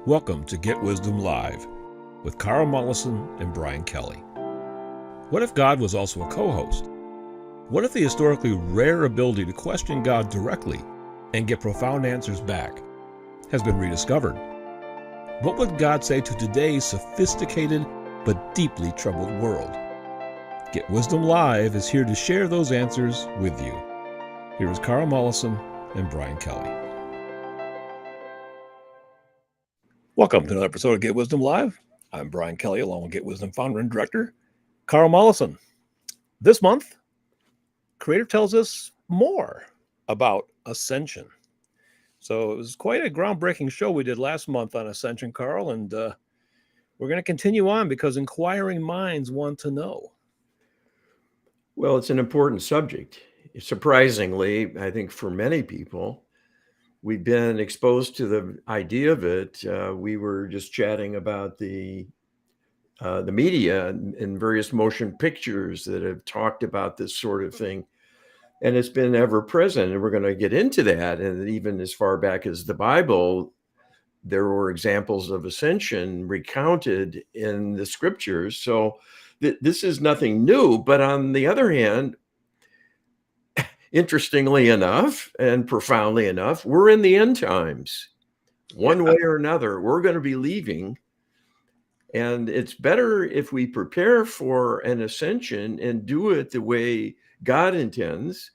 Welcome to Get Wisdom Live with Carl Mollison and Brian Kelly. What if God was also a co-host? What if the historically rare ability to question God directly and get profound answers back has been rediscovered? What would God say to today's sophisticated but deeply troubled world? Get Wisdom Live is here to share those answers with you. Here is Carl Mollison and Brian Kelly. Welcome to another episode of Get Wisdom Live. I'm Brian Kelly, along with Get Wisdom founder and director, Carl Mollison. This month, Creator tells us more about Ascension. So it was quite a groundbreaking show we did last month on Ascension, Carl, and we're going to continue on because inquiring minds want to know. Well, it's an important subject. Surprisingly, I think for many people, we've been exposed to the idea of it. We were just chatting about the media and various motion pictures that have talked about this sort of thing. And it's been ever present. And we're going to get into that. And even as far back as the Bible, there were examples of ascension recounted in the scriptures. So this is nothing new. But on the other hand, interestingly enough and profoundly enough, we're in the end times. One way or another, we're going to be leaving. And it's better if we prepare for an ascension and do it the way God intends.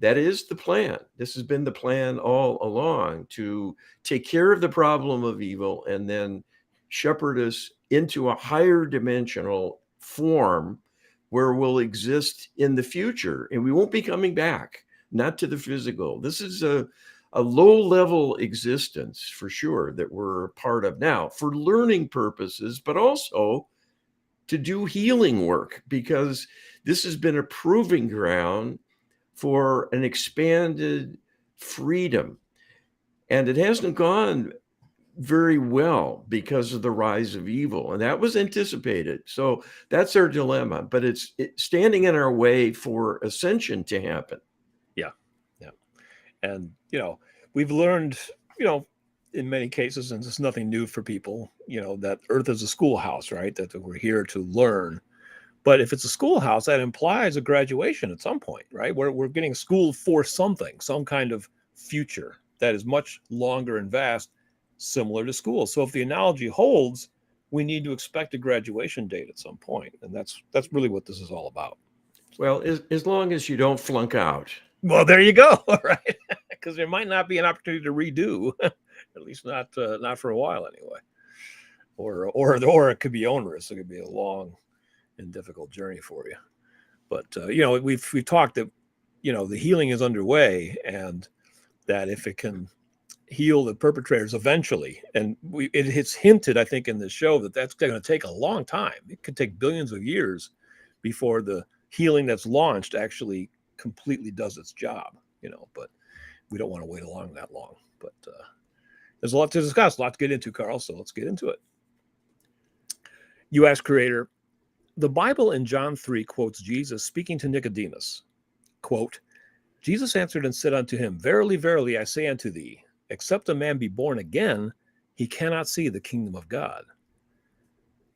That is the plan. This has been the plan all along, to take care of the problem of evil and then shepherd us into a higher dimensional form where we'll exist in the future, and we won't be coming back, not to the physical. This is a low-level existence for sure that we're a part of now for learning purposes, but also to do healing work, because this has been a proving ground for an expanded freedom. And it hasn't gone very well because of the rise of evil, and that was anticipated. So that's our dilemma, but it's standing in our way for ascension to happen. Yeah. And, we've learned, in many cases, and it's nothing new for people, that Earth is a schoolhouse, right? That we're here to learn. But if it's a schoolhouse, that implies a graduation at some point, right? We're getting schooled for something, some kind of future that is much longer and vast, similar to school. So if the analogy holds, we need to expect a graduation date at some point. And that's really what this is all about. Well, as long as you don't flunk out. Well, there you go, right? Because there might not be an opportunity to redo, at least not for a while anyway. Or it could be onerous. It could be a long and difficult journey for you. But we've talked that the healing is underway, and that if it can heal the perpetrators eventually, and it's hinted, I think, in the show that that's going to take a long time. It could take billions of years before the healing that's launched actually completely does its job. But we don't want to wait that long. But there's a lot to discuss, a lot to get into, Carl. So let's get into it. You ask Creator. The Bible in John 3 quotes Jesus speaking to Nicodemus. Quote, Jesus answered and said unto him, Verily, verily, I say unto thee, except a man be born again, he cannot see the kingdom of God.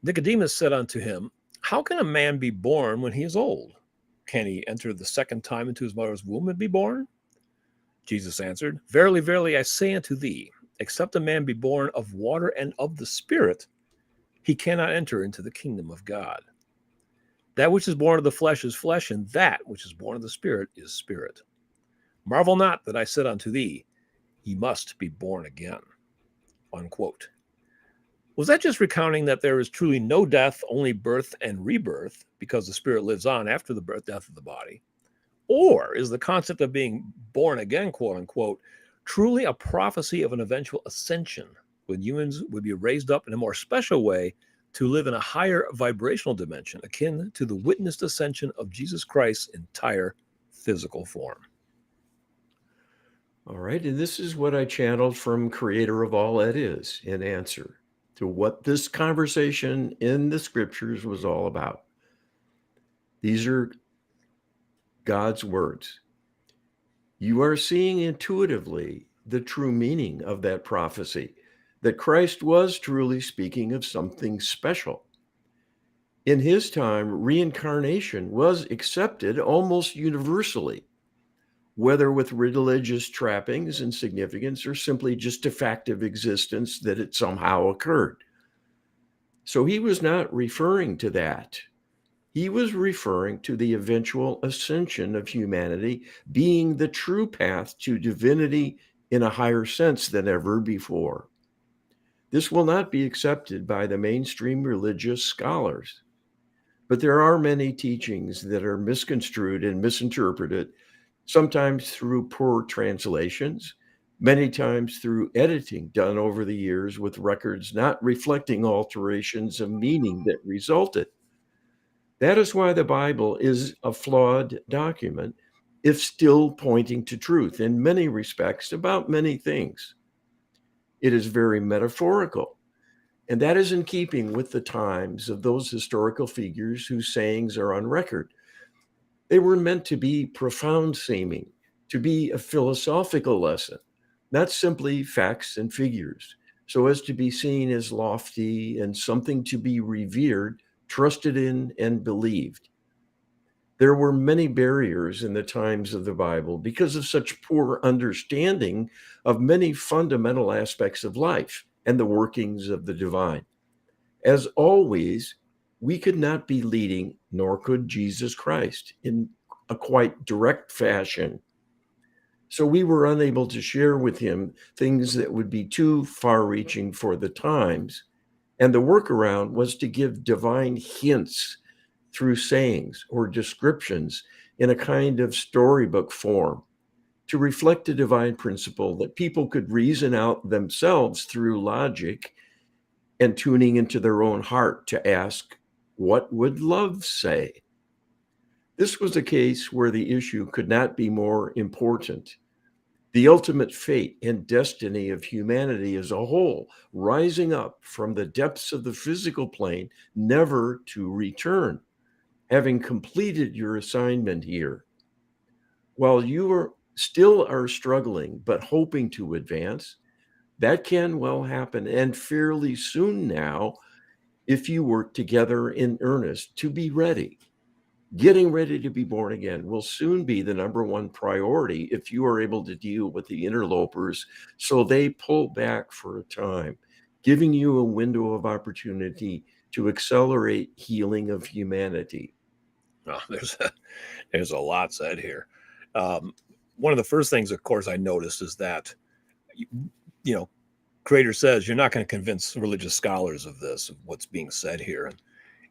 Nicodemus said unto him, How can a man be born when he is old? Can he enter the second time into his mother's womb and be born? Jesus answered, Verily, verily, I say unto thee, except a man be born of water and of the Spirit, he cannot enter into the kingdom of God. That which is born of the flesh is flesh, and that which is born of the Spirit is spirit. Marvel not that I said unto thee, ye must be born again. Unquote. Was that just recounting that there is truly no death, only birth and rebirth, because the spirit lives on after the death of the body? Or is the concept of being born again, quote unquote, truly a prophecy of an eventual ascension, when humans would be raised up in a more special way to live in a higher vibrational dimension, akin to the witnessed ascension of Jesus Christ's entire physical form? All right. And this is what I channeled from Creator of all that is in answer to what this conversation in the scriptures was all about. These are God's words. You are seeing intuitively the true meaning of that prophecy. that Christ was truly speaking of something special. In his time, reincarnation was accepted almost universally, whether with religious trappings and significance or simply just a fact of existence that it somehow occurred. So he was not referring to that. He was referring to the eventual ascension of humanity being the true path to divinity in a higher sense than ever before. This will not be accepted by the mainstream religious scholars, but there are many teachings that are misconstrued and misinterpreted, sometimes through poor translations, many times through editing done over the years with records not reflecting alterations of meaning that resulted. That is why the Bible is a flawed document, if still pointing to truth in many respects about many things. It is very metaphorical, and that is in keeping with the times of those historical figures whose sayings are on record. They were meant to be profound seeming, to be a philosophical lesson, not simply facts and figures, so as to be seen as lofty and something to be revered, trusted in, and believed. There were many barriers in the times of the Bible because of such poor understanding of many fundamental aspects of life and the workings of the divine. As always, we could not be leading, nor could Jesus Christ, in a quite direct fashion. So we were unable to share with him things that would be too far reaching for the times. And the workaround was to give divine hints through sayings or descriptions in a kind of storybook form to reflect a divine principle that people could reason out themselves through logic and tuning into their own heart to ask, what would love say? This was a case where the issue could not be more important. The ultimate fate and destiny of humanity as a whole, rising up from the depths of the physical plane, never to return, having completed your assignment here. While you are struggling, but hoping to advance, that can well happen, and fairly soon now, if you work together in earnest to be ready. Getting ready to be born again will soon be the number one priority if you are able to deal with the interlopers so they pull back for a time, giving you a window of opportunity to accelerate healing of humanity. Oh, there's a lot said here. One of the first things, of course, I noticed is that, you know, Creator says you're not going to convince religious scholars of this, of what's being said here.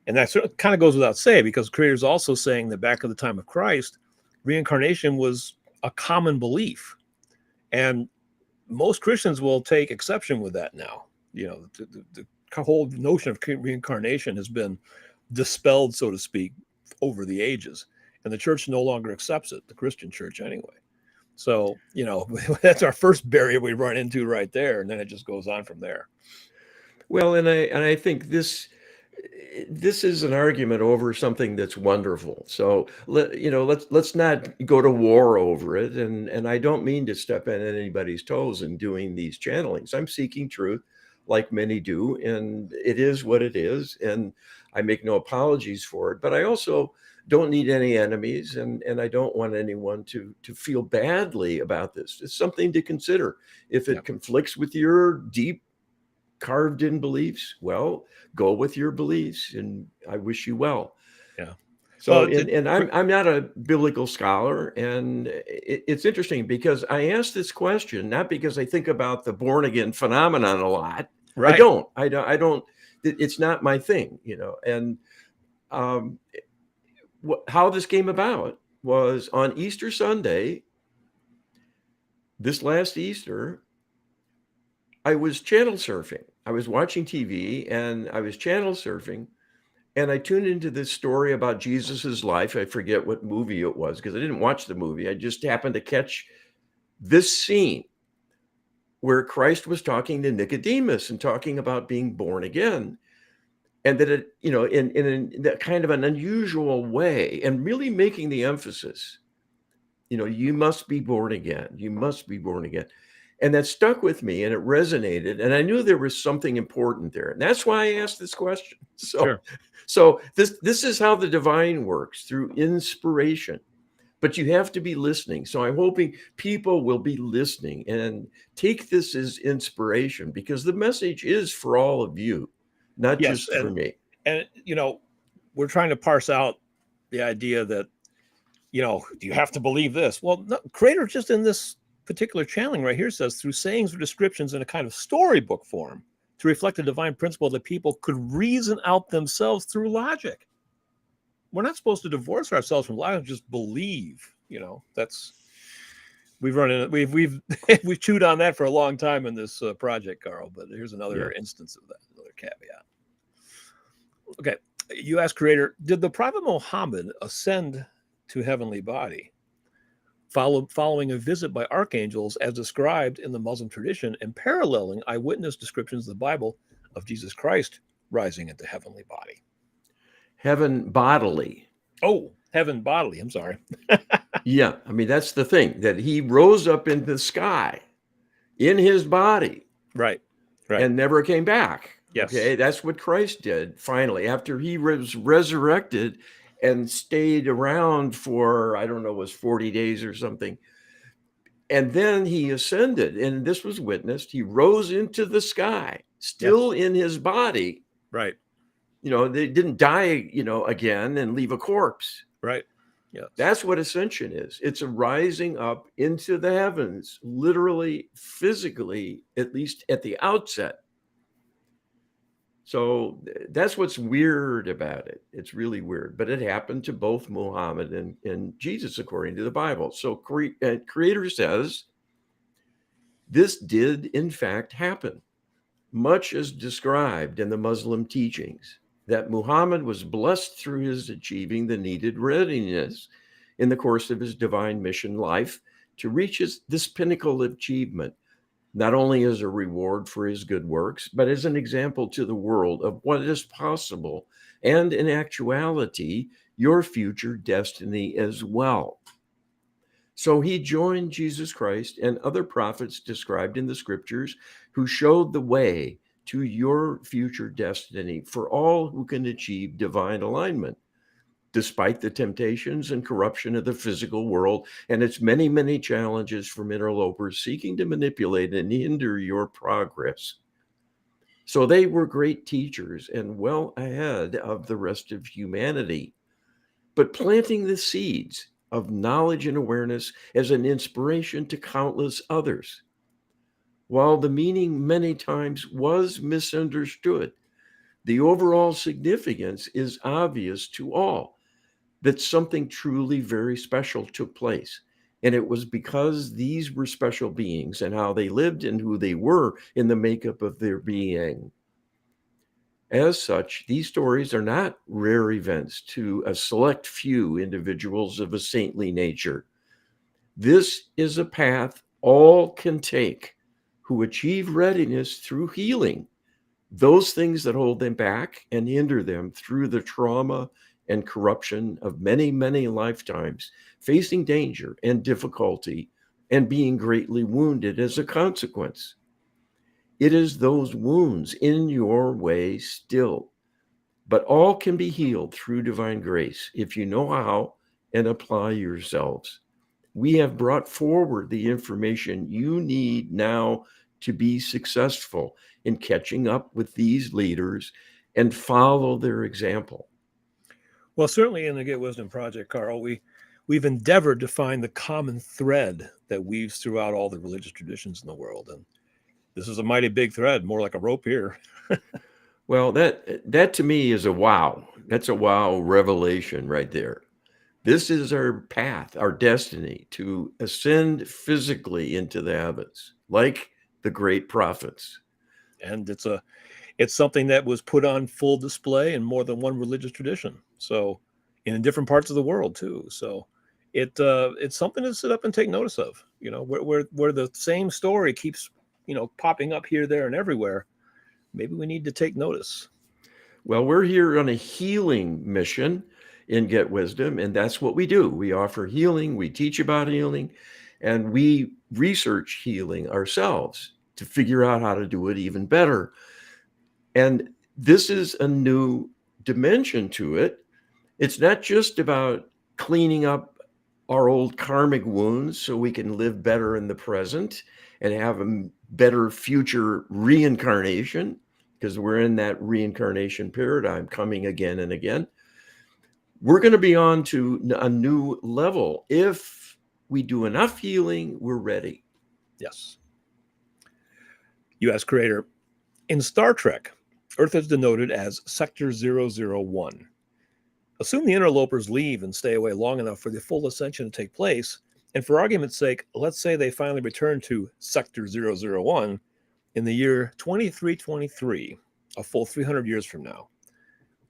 And that sort of kind of goes without saying, because Creator's also saying that back at the time of Christ, reincarnation was a common belief. And most Christians will take exception with that now. The whole notion of reincarnation has been dispelled, so to speak, over the ages. And the church no longer accepts it, the Christian church anyway. So, that's our first barrier we run into right there. And then it just goes on from there. Well, and I think this is an argument over something that's wonderful. So let's not go to war over it. And I don't mean to step on anybody's toes in doing these channelings. I'm seeking truth, like many do, and it is what it is. And I make no apologies for it. But I also don't need any enemies, and I don't want anyone to feel badly about this. It's something to consider. If it conflicts with your deep carved in beliefs, well, go with your beliefs, and I wish you well. Yeah. So, and I'm not a biblical scholar, and it's interesting because I ask this question not because I think about the born again phenomenon a lot. Right. I don't. It's not my thing, And how this came about was on Easter Sunday, this last Easter, I was channel surfing. I was watching TV and I was channel surfing, and I tuned into this story about Jesus's life. I forget what movie it was because I didn't watch the movie. I just happened to catch this scene where Christ was talking to Nicodemus and talking about being born again. And that it, in that kind of an unusual way, and really making the emphasis, you must be born again. You must be born again. And that stuck with me and it resonated. And I knew there was something important there. And that's why I asked this question. Sure. So this is how the divine works, through inspiration. But you have to be listening. So I'm hoping people will be listening and take this as inspiration, because the message is for all of you, not Yes. just for me. And, we're trying to parse out the idea that, do you have to believe this? Well, no, Creator just in this particular channeling right here says, through sayings or descriptions in a kind of storybook form to reflect a divine principle that people could reason out themselves through logic. We're not supposed to divorce ourselves from logic, just believe. That's we've run in we've we've chewed on that for a long time in this project, Carl. But here's another instance of that, another caveat. Okay, you asked Creator, did the Prophet Muhammad ascend to heavenly body following a visit by archangels as described in the Muslim tradition and paralleling eyewitness descriptions of the Bible of Jesus Christ rising into heavenly body? Heaven bodily. Oh, heaven bodily. I'm sorry. Yeah. I mean, that's the thing, that he rose up in the sky in his body. Right. And never came back. Yes. Okay. That's what Christ did finally, after he was resurrected and stayed around for, I don't know, it was 40 days or something. And then he ascended, and this was witnessed. He rose into the sky, still in his body. Right. They didn't die, again and leave a corpse. Right. Yeah. That's what ascension is. It's a rising up into the heavens, literally, physically, at least at the outset. So that's what's weird about it. It's really weird, but it happened to both Muhammad and Jesus, according to the Bible. So Creator says this did in fact happen, much as described in the Muslim teachings, that Muhammad was blessed through his achieving the needed readiness in the course of his divine mission life to reach this pinnacle of achievement, not only as a reward for his good works, but as an example to the world of what is possible, and in actuality, your future destiny as well. So he joined Jesus Christ and other prophets described in the scriptures who showed the way to your future destiny for all who can achieve divine alignment, despite the temptations and corruption of the physical world and its many, many challenges from interlopers seeking to manipulate and hinder your progress. So they were great teachers and well ahead of the rest of humanity, but planting the seeds of knowledge and awareness as an inspiration to countless others. While the meaning many times was misunderstood, the overall significance is obvious to all, that something truly very special took place. And it was because these were special beings and how they lived and who they were in the makeup of their being. As such, these stories are not rare events to a select few individuals of a saintly nature. This is a path all can take who achieve readiness through healing those things that hold them back and hinder them through the trauma and corruption of many, many lifetimes, facing danger and difficulty and being greatly wounded as a consequence. It is those wounds in your way still, but all can be healed through divine grace if you know how and apply yourselves. We have brought forward the information you need now to be successful in catching up with these leaders and follow their example. Well, certainly in the Get Wisdom Project, Carl, we've endeavored to find the common thread that weaves throughout all the religious traditions in the world. And this is a mighty big thread, more like a rope here. Well, that to me is a wow. That's a wow revelation right there. This is our path, our destiny to ascend physically into the heavens, like the great prophets. And it's something that was put on full display in more than one religious tradition. So in different parts of the world too. So it's something to sit up and take notice of, where the same story keeps, popping up here, there, and everywhere. Maybe we need to take notice. Well, we're here on a healing mission in Get Wisdom, and that's what we do. We offer healing. We teach about healing. And we research healing ourselves to figure out how to do it even better. And this is a new dimension to it. It's not just about cleaning up our old karmic wounds so we can live better in the present and have a better future reincarnation, because we're in that reincarnation paradigm coming again and again. We're going to be on to a new level. If we do enough healing, we're ready. Yes. U.S. creator. In Star Trek, Earth is denoted as Sector 001. Assume the interlopers leave and stay away long enough for the full ascension to take place, and for argument's sake, let's say they finally return to Sector 001 in the year 2323, a full 300 years from now.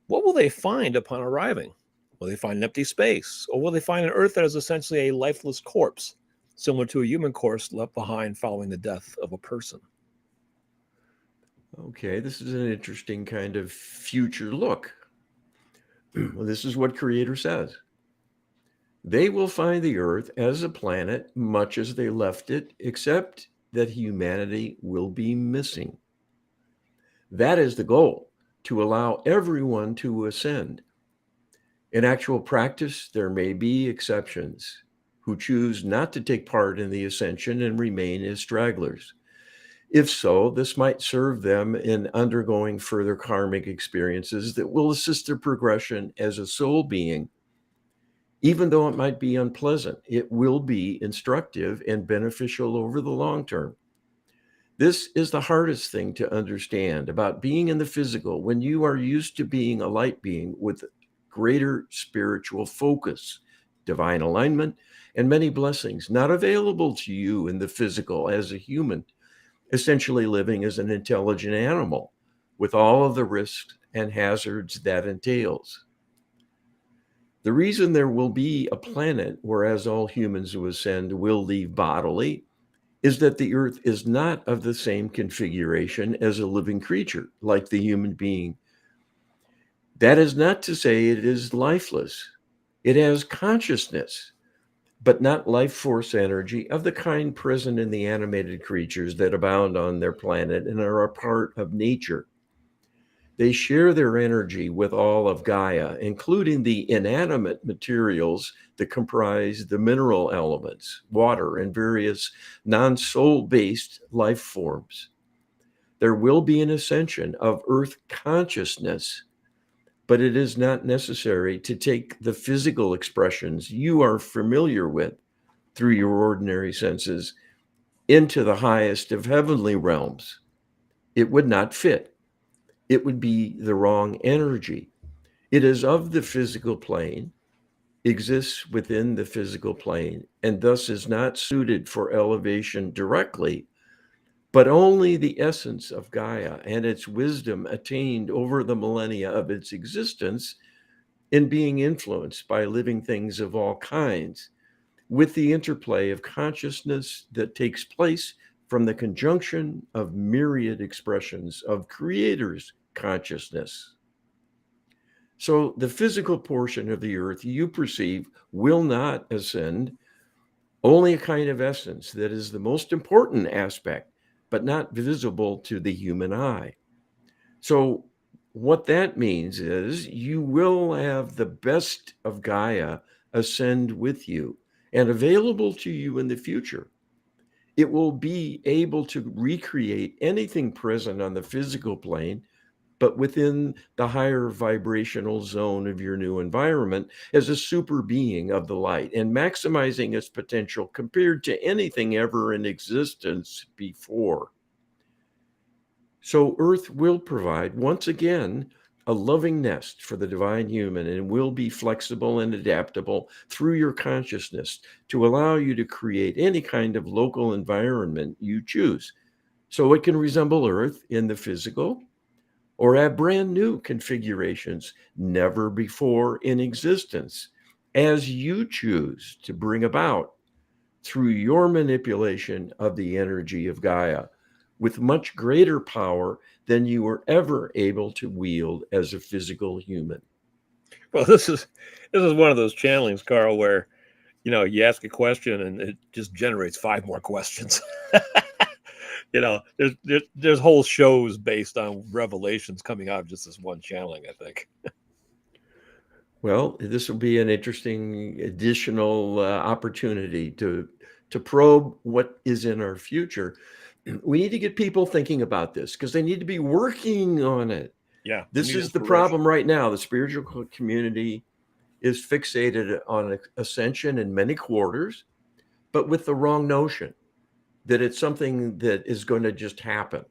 What will they find upon arriving? Will they find an empty space, or will they find an Earth that is essentially a lifeless corpse, similar to a human corpse left behind following the death of a person? Okay, this is an interesting kind of future look. Well, this is what Creator says. They will find the Earth as a planet much as they left it, except that humanity will be missing. That is the goal, to allow everyone to ascend. In actual practice, there may be exceptions who choose not to take part in the ascension and remain as stragglers. If so, this might serve them in undergoing further karmic experiences that will assist their progression as a soul being. Even though it might be unpleasant, it will be instructive and beneficial over the long term. This is the hardest thing to understand about being in the physical when you are used to being a light being with greater spiritual focus, divine alignment, and many blessings not available to you in the physical as a human, essentially living as an intelligent animal with all of the risks and hazards that entails. The reason there will be a planet, whereas all humans who ascend will leave bodily, is that the Earth is not of the same configuration as a living creature, like the human being. That is not to say it is lifeless. It has consciousness, but not life force energy of the kind present in the animated creatures that abound on their planet and are a part of nature. They share their energy with all of Gaia, including the inanimate materials that comprise the mineral elements, water, and various non-soul-based life forms. There will be an ascension of Earth consciousness, but it is not necessary to take the physical expressions you are familiar with through your ordinary senses into the highest of heavenly realms. It would not fit. It would be the wrong energy. It is of the physical plane, exists within the physical plane, and thus is not suited for elevation directly, but only the essence of Gaia and its wisdom attained over the millennia of its existence in being influenced by living things of all kinds, with the interplay of consciousness that takes place from the conjunction of myriad expressions of Creator's consciousness. So the physical portion of the Earth you perceive will not ascend, only a kind of essence that is the most important aspect, but not visible to the human eye. So what that means is you will have the best of Gaia ascend with you and available to you in the future. It will be able to recreate anything present on the physical plane, but within the higher vibrational zone of your new environment as a super being of the light and maximizing its potential compared to anything ever in existence before. So Earth will provide, once again, a loving nest for the divine human and will be flexible and adaptable through your consciousness to allow you to create any kind of local environment you choose. So it can resemble Earth in the physical or have brand new configurations never before in existence, as you choose to bring about through your manipulation of the energy of Gaia, with much greater power than you were ever able to wield as a physical human. Well, this is one of those channelings, Carl, where You ask a question and it just generates 5 more questions. There's whole shows based on revelations coming out of just this one channeling, I think. Well, this will be an interesting additional opportunity to probe what is in our future. We need to get people thinking about this because they need to be working on it. Yeah. This is the problem right now. The spiritual community is fixated on ascension in many quarters, but with the wrong notion that it's something that is going to just happen.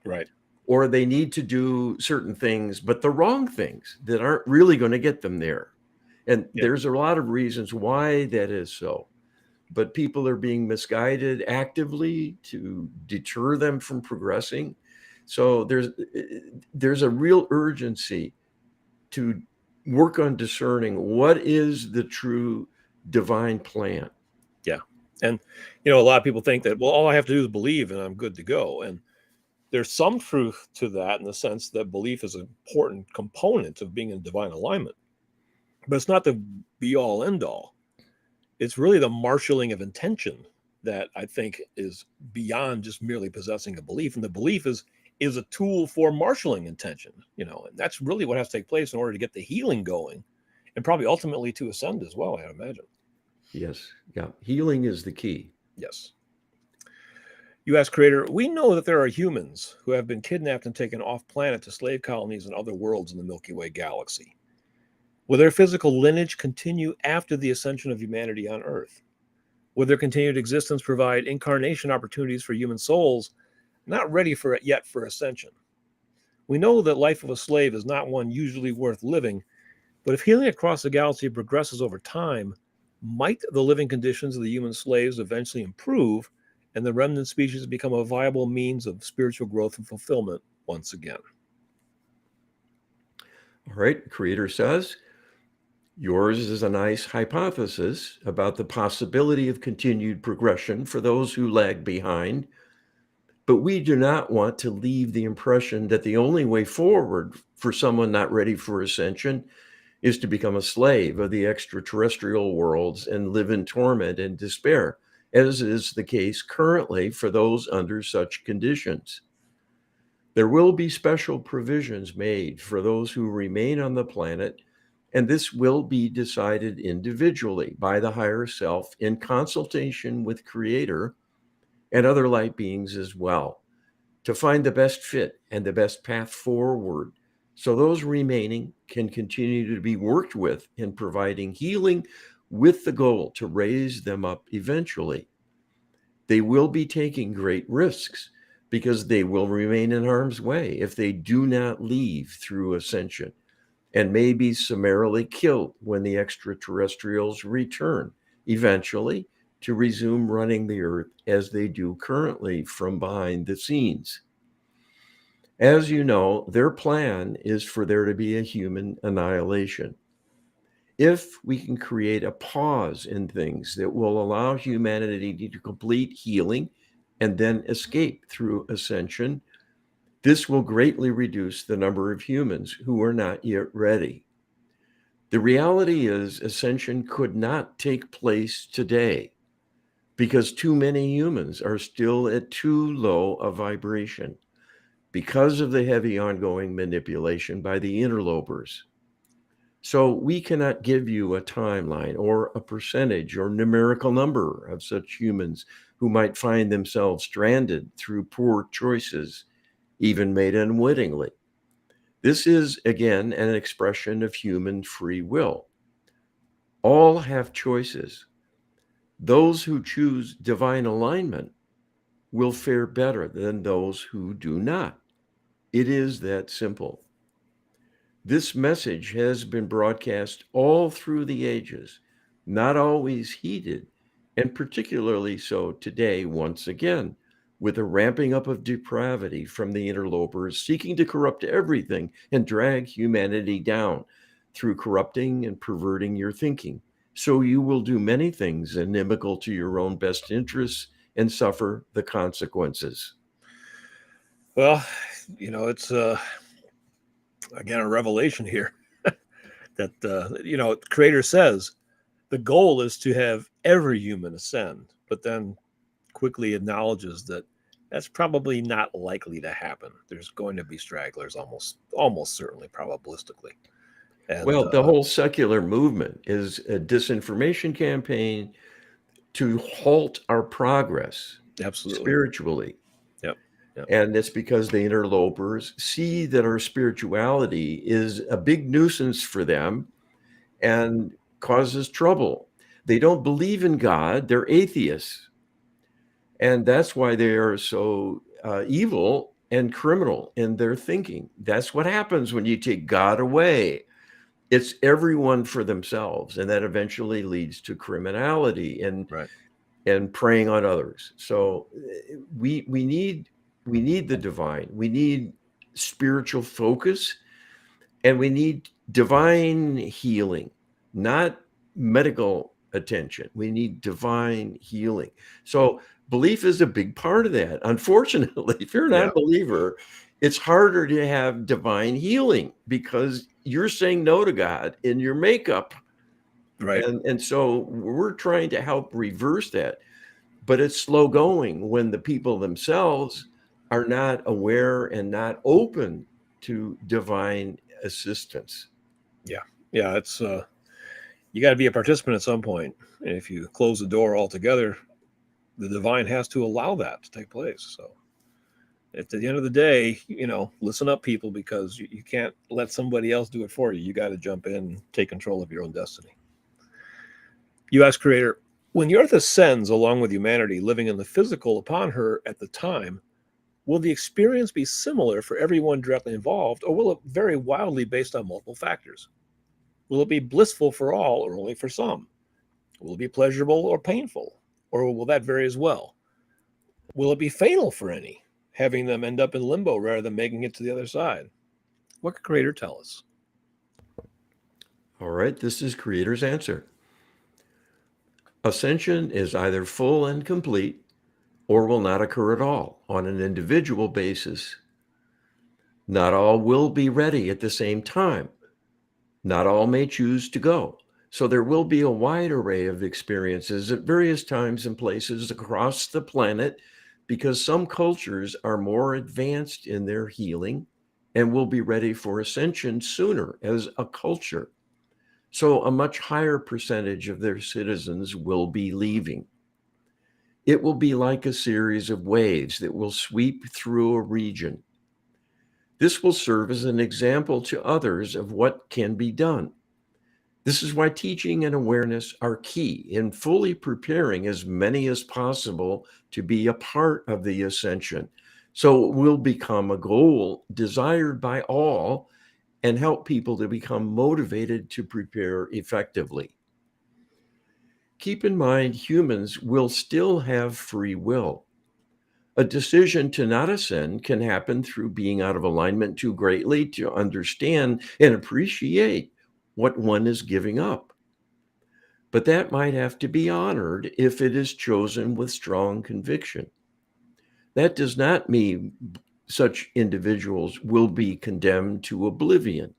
Right. Or they need to do certain things, but the wrong things that aren't really going to get them there. And there's a lot of reasons why that is so. But people are being misguided actively to deter them from progressing. So there's a real urgency to work on discerning what is the true divine plan. Yeah. And, a lot of people think that, well, all I have to do is believe and I'm good to go. And there's some truth to that in the sense that belief is an important component of being in divine alignment. But it's not the be all end all. It's really the marshaling of intention that I think is beyond just merely possessing a belief. And the belief is a tool for marshaling intention, and that's really what has to take place in order to get the healing going and probably ultimately to ascend as well, I imagine. Yes. Yeah. Healing is the key. Yes. You ask, Creator, we know that there are humans who have been kidnapped and taken off planet to slave colonies and other worlds in the Milky Way galaxy. Will their physical lineage continue after the ascension of humanity on Earth? Will their continued existence provide incarnation opportunities for human souls not ready for it yet for ascension? We know that life of a slave is not one usually worth living, but if healing across the galaxy progresses over time, might the living conditions of the human slaves eventually improve and the remnant species become a viable means of spiritual growth and fulfillment once again? All right. Creator says, yours is a nice hypothesis about the possibility of continued progression for those who lag behind. But we do not want to leave the impression that the only way forward for someone not ready for ascension is to become a slave of the extraterrestrial worlds and live in torment and despair, as is the case currently for those under such conditions. There will be special provisions made for those who remain on the planet, and this will be decided individually by the higher self in consultation with Creator and other light beings as well, to find the best fit and the best path forward so those remaining can continue to be worked with in providing healing with the goal to raise them up eventually. They will be taking great risks because they will remain in harm's way if they do not leave through ascension, and may be summarily killed when the extraterrestrials return eventually to resume running the earth as they do currently from behind the scenes. As you know, their plan is for there to be a human annihilation. If we can create a pause in things that will allow humanity to complete healing and then escape through ascension, this will greatly reduce the number of humans who are not yet ready. The reality is, ascension could not take place today because too many humans are still at too low a vibration because of the heavy ongoing manipulation by the interlopers. So we cannot give you a timeline or a percentage or numerical number of such humans who might find themselves stranded through poor choices, even made unwittingly. This is, again, an expression of human free will. All have choices. Those who choose divine alignment will fare better than those who do not. It is that simple. This message has been broadcast all through the ages, not always heeded, and particularly so today once again, with a ramping up of depravity from the interlopers seeking to corrupt everything and drag humanity down through corrupting and perverting your thinking. So you will do many things inimical to your own best interests and suffer the consequences. Well, it's again a revelation here that Creator says the goal is to have every human ascend, but then quickly acknowledges that that's probably not likely to happen. There's going to be stragglers, almost certainly, probabilistically. And Well, the whole secular movement is a disinformation campaign to halt our progress absolutely, spiritually. yep, yep, And it's because the interlopers see that our spirituality is a big nuisance for them and causes trouble. They don't believe in God, they're atheists. And that's why they are so evil and criminal in their thinking. That's what happens when you take God away. It's everyone for themselves, and that eventually leads to criminality right, and preying on others. So we need the divine. We need spiritual focus, and we need divine healing, not medical attention. We need divine healing. So belief is a big part of that. Unfortunately, if you're not yeah, a believer, it's harder to have divine healing because you're saying no to God in your makeup. right, And so we're trying to help reverse that, but it's slow going when the people themselves are not aware and not open to divine assistance. yeah, yeah. It's you got to be a participant at some point, and if you close the door altogether, the divine has to allow that to take place. So at the end of the day, listen up, people, because you can't let somebody else do it for you. You got to jump in and take control of your own destiny. U.S. Creator, when the earth ascends along with humanity living in the physical upon her at the time, will the experience be similar for everyone directly involved, or will it vary wildly based on multiple factors? Will it be blissful for all or only for some? Will it be pleasurable or painful? Or will that vary as well? Will it be fatal for any, having them end up in limbo rather than making it to the other side? What could Creator tell us? All right, this is Creator's answer. Ascension is either full and complete or will not occur at all on an individual basis. Not all will be ready at the same time. Not all may choose to go. So there will be a wide array of experiences at various times and places across the planet because some cultures are more advanced in their healing and will be ready for ascension sooner as a culture. So a much higher percentage of their citizens will be leaving. It will be like a series of waves that will sweep through a region. This will serve as an example to others of what can be done. This is why teaching and awareness are key in fully preparing as many as possible to be a part of the ascension. So it will become a goal desired by all and help people to become motivated to prepare effectively. Keep in mind, humans will still have free will. A decision to not ascend can happen through being out of alignment too greatly to understand and appreciate what one is giving up. But that might have to be honored if it is chosen with strong conviction. That does not mean such individuals will be condemned to oblivion.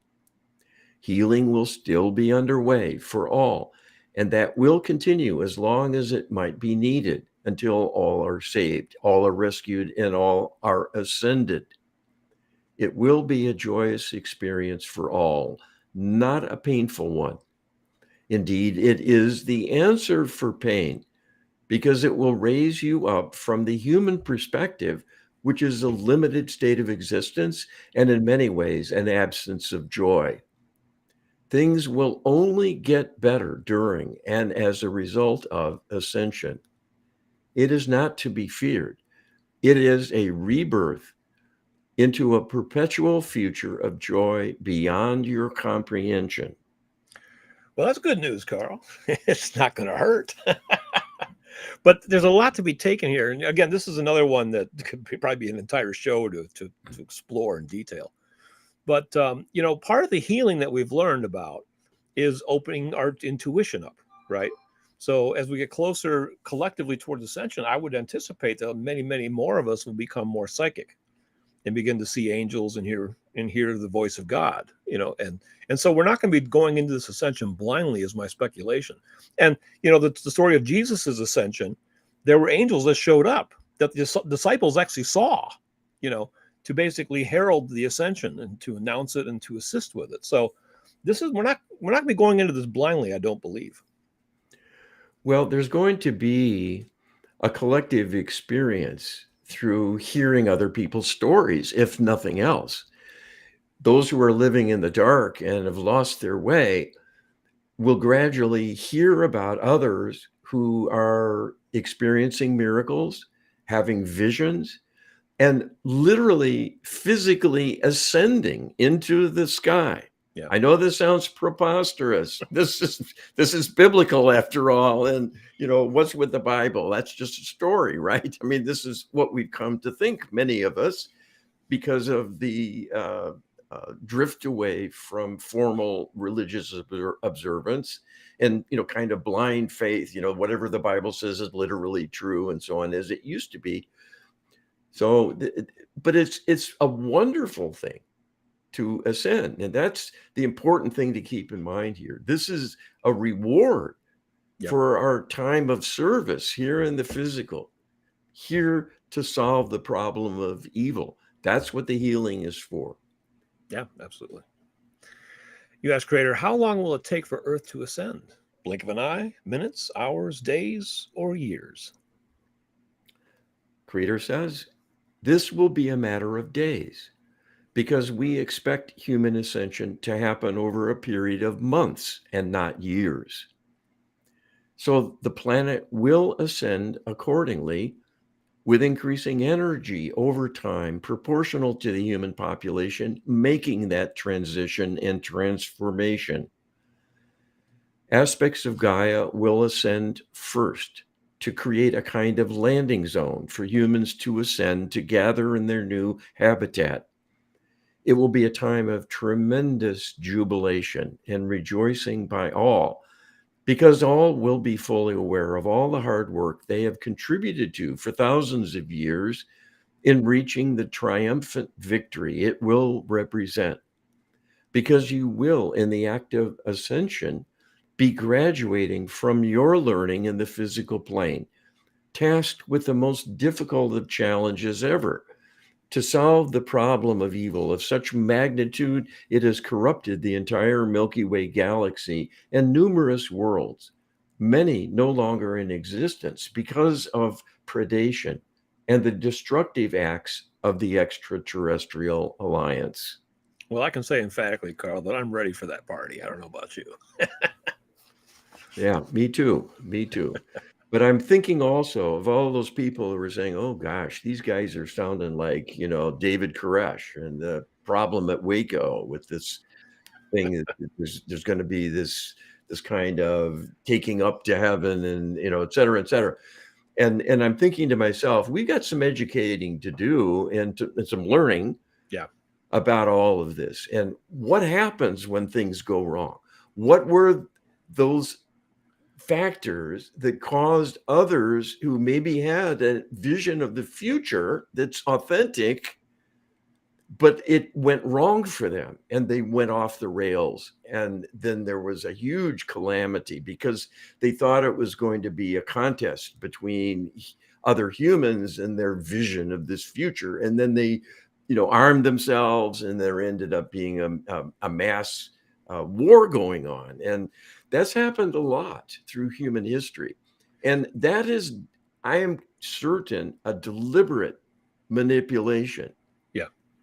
Healing will still be underway for all, and that will continue as long as it might be needed until all are saved, all are rescued, and all are ascended. It will be a joyous experience for all, not a painful one. Indeed, it is the answer for pain because it will raise you up from the human perspective, which is a limited state of existence and in many ways an absence of joy. Things will only get better during and as a result of ascension. It is not to be feared. It is a rebirth into a perpetual future of joy beyond your comprehension. Well, that's good news, Carl. It's not going to hurt. But there's a lot to be taken here. And again, this is another one that could probably be an entire show to explore in detail. But part of the healing that we've learned about is opening our intuition up, right? So as we get closer collectively towards ascension, I would anticipate that many, many more of us will become more psychic and begin to see angels and hear the voice of God and so we're not going to be going into this ascension blindly, is my speculation. And the story of Jesus's ascension, there were angels that showed up that the disciples actually saw, to basically herald the ascension and to announce it and to assist with it. So we're not going to be going into this blindly, I don't believe. Well, there's going to be a collective experience through hearing other people's stories, if nothing else. Those who are living in the dark and have lost their way will gradually hear about others who are experiencing miracles, having visions, and literally physically ascending into the sky. Yeah. I know this sounds preposterous. This is biblical after all. And what's with the Bible? That's just a story, right? I mean, this is what we've come to think, many of us, because of the drift away from formal religious observance and kind of blind faith, whatever the Bible says is literally true and so on, as it used to be. So, but it's a wonderful thing to ascend, and that's the important thing to keep in mind here. This is a reward for our time of service here in the physical, here to solve the problem of evil. That's what the healing is for. Yeah, absolutely. You ask Creator, how long will it take for Earth to ascend? Blink of an eye, minutes, hours, days, or years? Creator says, this will be a matter of days, because we expect human ascension to happen over a period of months and not years. So the planet will ascend accordingly, with increasing energy over time proportional to the human population, making that transition and transformation. Aspects of Gaia will ascend first to create a kind of landing zone for humans to ascend to gather in their new habitat. It will be a time of tremendous jubilation and rejoicing by all, because all will be fully aware of all the hard work they have contributed to for thousands of years in reaching the triumphant victory it will represent. Because you will, in the act of ascension, be graduating from your learning in the physical plane, tasked with the most difficult of challenges ever, to solve the problem of evil of such magnitude it has corrupted the entire Milky Way galaxy and numerous worlds, many no longer in existence because of predation and the destructive acts of the extraterrestrial alliance. Well, I can say emphatically, Carl, that I'm ready for that party. I don't know about you. Yeah, me too. Me too. But I'm thinking also of all those people who are saying, oh gosh, these guys are sounding like, David Koresh and the problem at Waco with this thing. There's going to be this kind of taking up to heaven and, et cetera, et cetera. And I'm thinking to myself, we got some educating to do and some learning about all of this. And what happens when things go wrong? What were those factors that caused others who maybe had a vision of the future that's authentic, but it went wrong for them and they went off the rails? And then there was a huge calamity because they thought it was going to be a contest between other humans and their vision of this future. And then they, armed themselves, and there ended up being a mass war going on. And that's happened a lot through human history. And that is, I am certain, a deliberate manipulation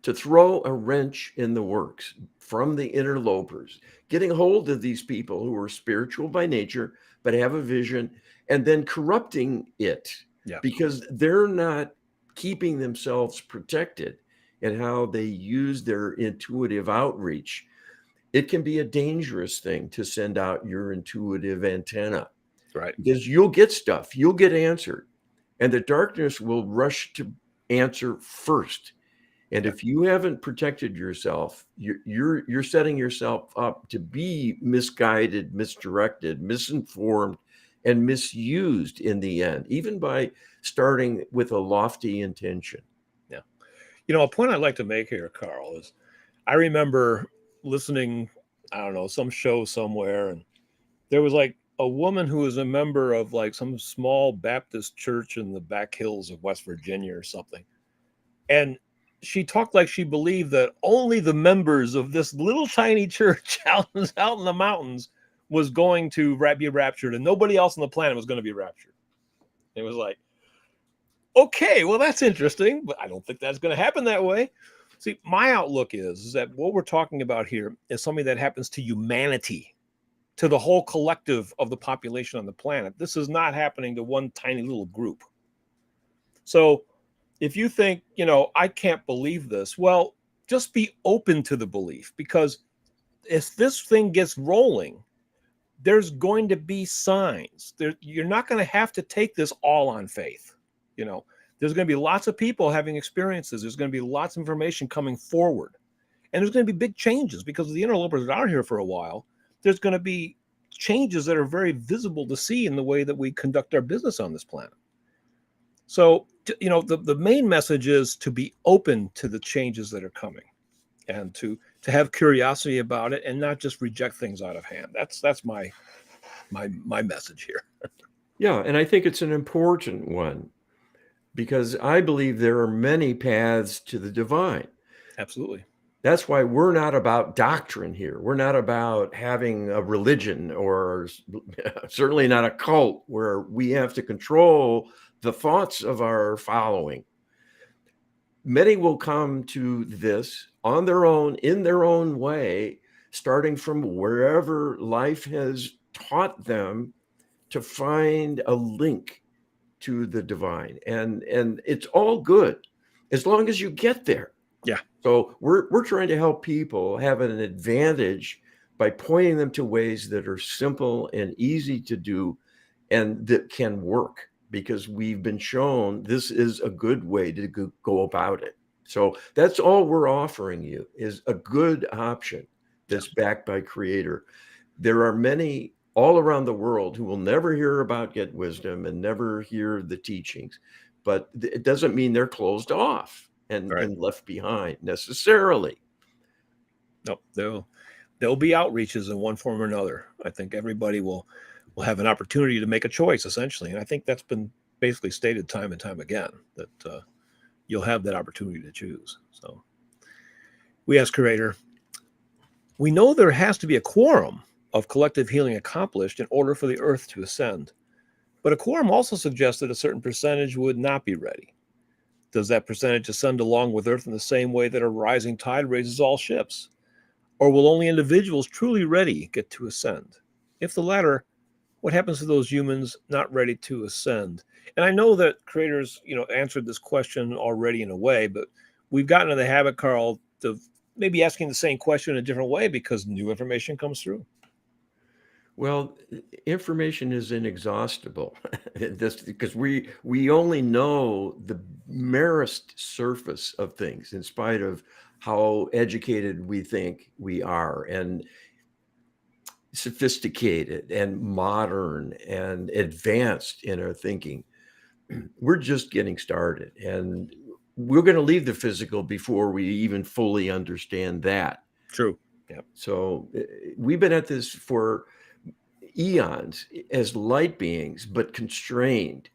to throw a wrench in the works from the interlopers, getting hold of these people who are spiritual by nature, but have a vision, and then corrupting it because they're not keeping themselves protected in how they use their intuitive outreach. It can be a dangerous thing to send out your intuitive antenna, right? Because you'll get stuff, you'll get answered, and the darkness will rush to answer first. And if you haven't protected yourself, you're setting yourself up to be misguided, misdirected, misinformed, and misused in the end, even by starting with a lofty intention. Yeah. A point I'd like to make here, Carl, is I remember listening, I don't know, some show somewhere, and there was like a woman who was a member of like some small Baptist church in the back hills of West Virginia or something. And she talked like she believed that only the members of this little tiny church out in the mountains was going to be raptured, and nobody else on the planet was going to be raptured. It was like, okay, well, that's interesting, but I don't think that's going to happen that way. See, my outlook is that what we're talking about here is something that happens to humanity, to the whole collective of the population on the planet. This is not happening to one tiny little group. So if you think, I can't believe this, well, just be open to the belief, because if this thing gets rolling, there's going to be signs. You're not going to have to take this all on faith. There's going to be lots of people having experiences. There's going to be lots of information coming forward. And there's going to be big changes because the interlopers that are here for a while. There's going to be changes that are very visible to see in the way that we conduct our business on this planet. So, the main message is to be open to the changes that are coming, and to have curiosity about it, and not just reject things out of hand. That's my message here. Yeah, and I think it's an important one, because I believe there are many paths to the divine. Absolutely. That's why we're not about doctrine here. We're not about having a religion, or certainly not a cult where we have to control the thoughts of our following. Many will come to this on their own, in their own way, starting from wherever life has taught them to find a link to the divine. And it's all good as long as you get there. Yeah. So we're trying to help people have an advantage by pointing them to ways that are simple and easy to do and that can work, because we've been shown this is a good way to go about it. So that's all we're offering you, is a good option that's backed by Creator. There are many all around the world who will never hear about Get Wisdom and never hear the teachings, but it doesn't mean they're closed off and left behind necessarily. No, there'll be outreaches in one form or another. I think everybody will have an opportunity to make a choice, essentially. And I think that's been basically stated time and time again, that you'll have that opportunity to choose. So we ask Creator, we know there has to be a quorum of collective healing accomplished in order for the earth to ascend. But a quorum also suggests that a certain percentage would not be ready. Does that percentage ascend along with earth in the same way that a rising tide raises all ships? Or will only individuals truly ready get to ascend? If the latter, what happens to those humans not ready to ascend? And I know that Creator's, answered this question already in a way, but we've gotten in the habit, Carl, of maybe asking the same question in a different way because new information comes through. Well, information is inexhaustible. Because we only know the merest surface of things, in spite of how educated we think we are, and sophisticated and modern and advanced in our thinking. We're just getting started, and we're going to leave the physical before we even fully understand that. True. Yeah. So we've been at this for eons as light beings, but constrained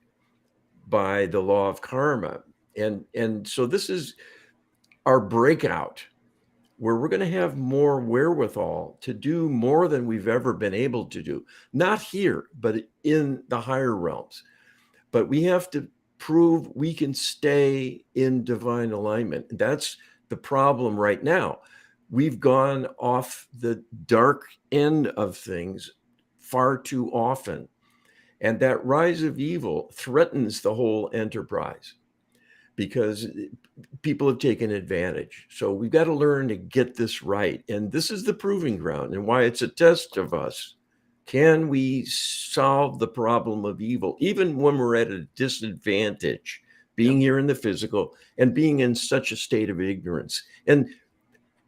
by the law of karma. And so this is our breakout, where we're going to have more wherewithal to do more than we've ever been able to do. Not here, but in the higher realms. But we have to prove we can stay in divine alignment. That's the problem right now. We've gone off the dark end of things far too often. And that rise of evil threatens the whole enterprise, because people have taken advantage. So we've got to learn to get this right. And this is the proving ground, and why it's a test of us. Can we solve the problem of evil, even when we're at a disadvantage, being here in the physical and being in such a state of ignorance and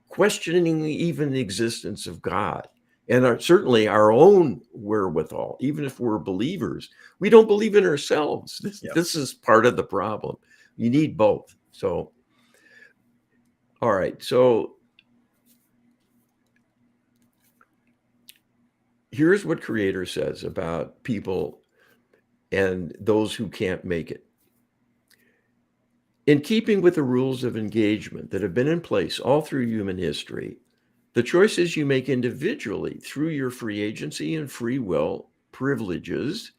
questioning even the existence of God? And certainly our own wherewithal, even if we're believers, we don't believe in ourselves. This is part of the problem. You need both. So, all right. So Here's what Creator says about people and those who can't make it. In keeping with the rules of engagement that have been in place all through human history, the choices you make individually through your free agency and free will privileges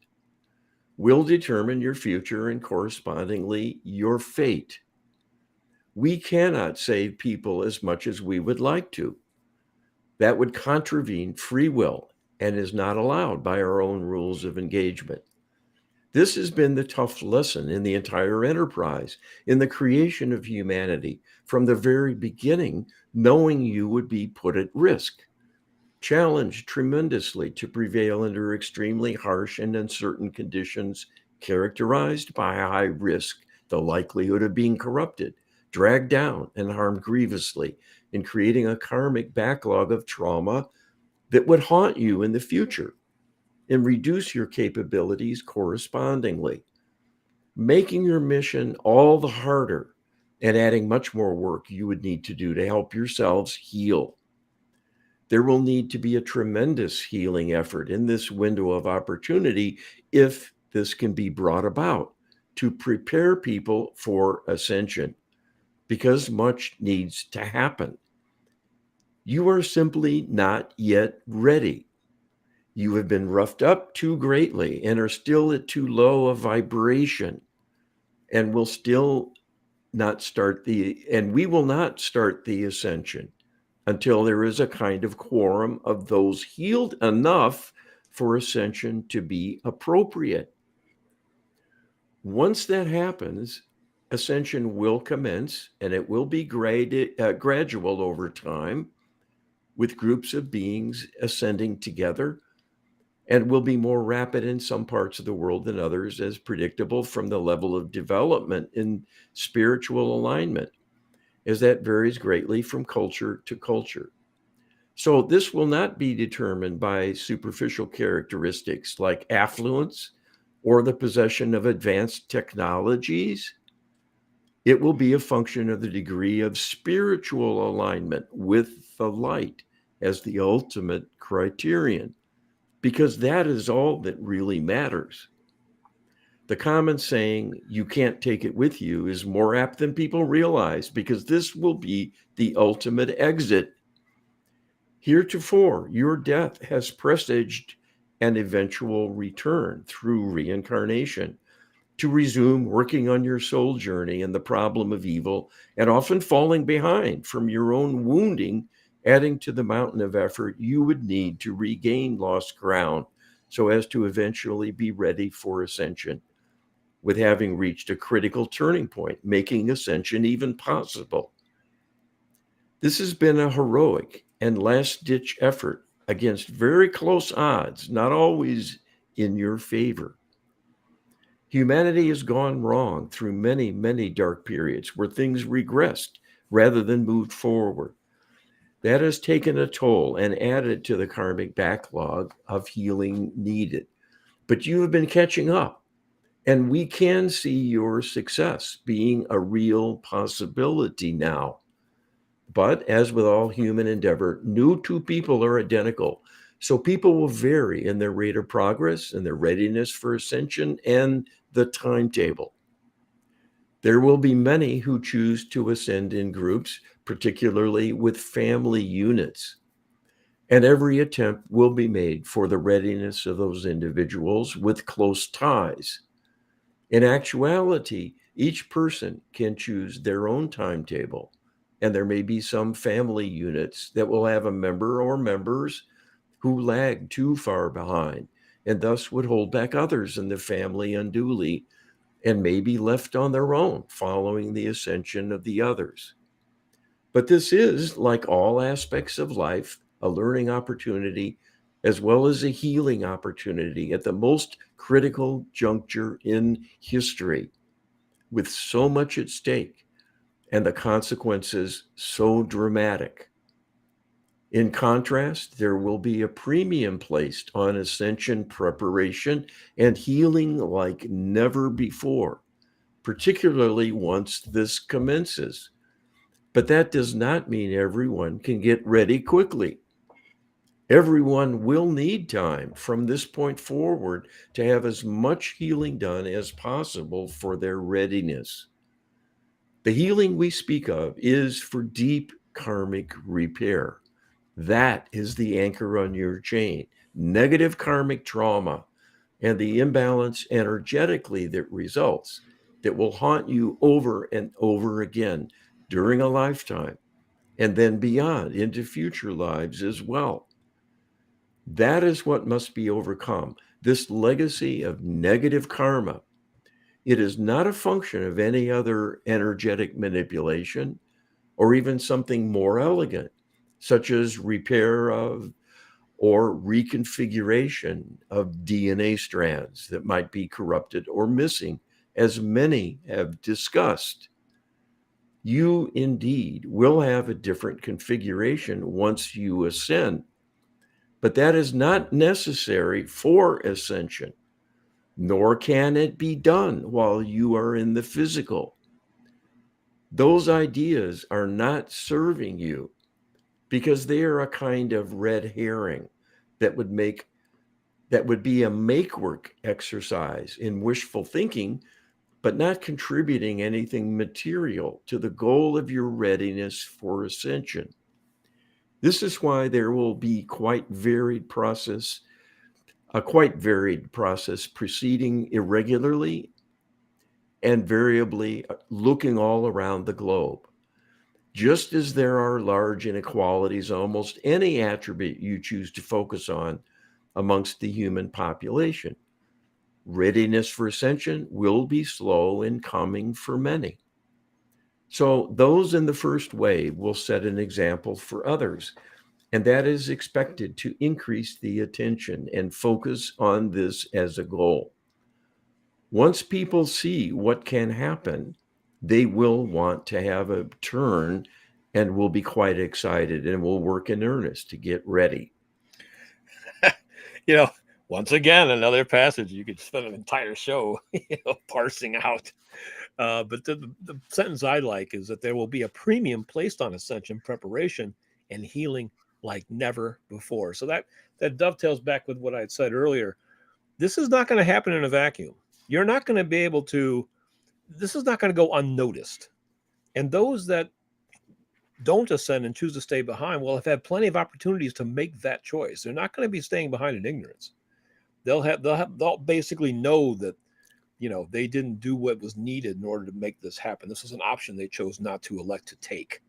will determine your future and correspondingly your fate. We cannot save people as much as we would like to. That would contravene free will and is not allowed by our own rules of engagement. This has been the tough lesson in the entire enterprise, in the creation of humanity, from the very beginning, knowing you would be put at risk, challenged tremendously to prevail under extremely harsh and uncertain conditions characterized by high risk, the likelihood of being corrupted, dragged down, and harmed grievously, in creating a karmic backlog of trauma that would haunt you in the future and reduce your capabilities correspondingly, making your mission all the harder and adding much more work you would need to do to help yourselves heal. There will need to be a tremendous healing effort in this window of opportunity if this can be brought about to prepare people for ascension, because much needs to happen. You are simply not yet ready. You have been roughed up too greatly and are still at too low a vibration, and will still not start we will not start the ascension until there is a kind of quorum of those healed enough for ascension to be appropriate. Once that happens, ascension will commence, and it will be gradual over time, with groups of beings ascending together, and will be more rapid in some parts of the world than others, as predictable from the level of development in spiritual alignment, as that varies greatly from culture to culture. So this will not be determined by superficial characteristics like affluence or the possession of advanced technologies. It will be a function of the degree of spiritual alignment with the light as the ultimate criterion, because that is all that really matters. The common saying, "you can't take it with you," is more apt than people realize, because this will be the ultimate exit. Heretofore, your death has presaged an eventual return through reincarnation to resume working on your soul journey and the problem of evil, and often falling behind from your own wounding, adding to the mountain of effort you would need to regain lost ground so as to eventually be ready for ascension, with having reached a critical turning point, making ascension even possible. This has been a heroic and last-ditch effort against very close odds, not always in your favor. Humanity has gone wrong through many, many dark periods where things regressed rather than moved forward. That has taken a toll and added to the karmic backlog of healing needed. But you have been catching up, and we can see your success being a real possibility now. But as with all human endeavor, no two people are identical. So people will vary in their rate of progress and their readiness for ascension and the timetable. There will be many who choose to ascend in groups, particularly with family units. And every attempt will be made for the readiness of those individuals with close ties. In actuality, each person can choose their own timetable, and there may be some family units that will have a member or members who lag too far behind, and thus would hold back others in the family unduly, and may be left on their own following the ascension of the others. But this is, like all aspects of life, a learning opportunity as well as a healing opportunity at the most critical juncture in history, with so much at stake and the consequences so dramatic. In contrast, there will be a premium placed on ascension preparation and healing like never before, particularly once this commences. But that does not mean everyone can get ready quickly. Everyone will need time from this point forward to have as much healing done as possible for their readiness. The healing we speak of is for deep karmic repair. That is the anchor on your chain. Negative karmic trauma and the imbalance energetically that results, that will haunt you over and over again during a lifetime and then beyond into future lives as well. That is what must be overcome. This legacy of negative karma. It is not a function of any other energetic manipulation or even something more elegant, such as repair of or reconfiguration of DNA strands that might be corrupted or missing, as many have discussed. You indeed will have a different configuration once you ascend, but that is not necessary for ascension, nor can it be done while you are in the physical. Those ideas are not serving you because they are a kind of red herring that would be a make work exercise in wishful thinking, but not contributing anything material to the goal of your readiness for ascension. This is why there will be a quite varied process proceeding irregularly and variably, looking all around the globe. Just as there are large inequalities in almost any attribute you choose to focus on amongst the human population, readiness for ascension will be slow in coming for many. So those in the first wave will set an example for others, and that is expected to increase the attention and focus on this as a goal. Once people see what can happen, they will want to have a turn and will be quite excited and will work in earnest to get ready. You know, once again, another passage you could spend an entire show, parsing out. But the sentence I like is that there will be a premium placed on ascension preparation and healing like never before. So that dovetails back with what I had said earlier. This is not going to happen in a vacuum. You're not going to be able to. This is not going to go unnoticed. And those that don't ascend and choose to stay behind will have had plenty of opportunities to make that choice. They're not going to be staying behind in ignorance. They'll basically know that they didn't do what was needed in order to make this happen. This is an option they chose not to elect to take.